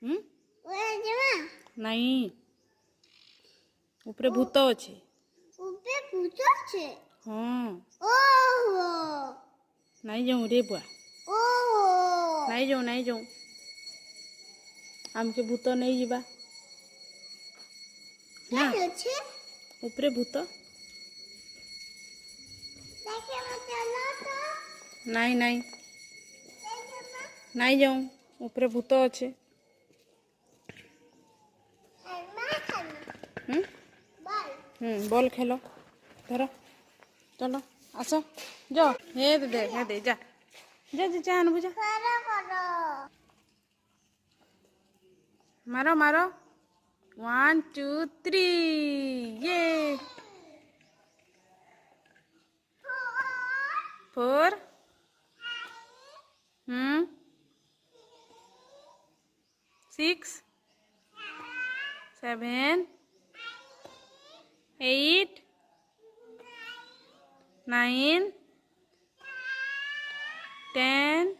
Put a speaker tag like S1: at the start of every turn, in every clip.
S1: हम्म नहीं ऊपर भूत अच्छे हाँ नहीं जाऊँ रे बुआ नहीं जाऊँ आमके भूत नहीं जीवा ना ऊपर भूत नहीं जाऊँ ऊपर भूत अच्छे बॉल खेलो धरो चलो आसो जाओ हे दे जा जा जा जा बुझा मारो मारो 1 2 3 ये 4 6 7 8 9 10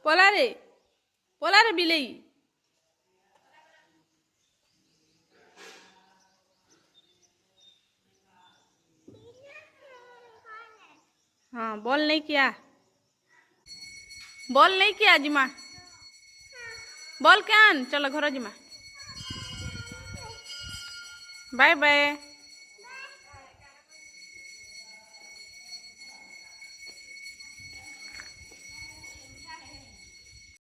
S1: पोला रे बिलेई हाँ बॉल नहीं किया जिमा बॉल क्या चलो घर जिमा बाय बाय।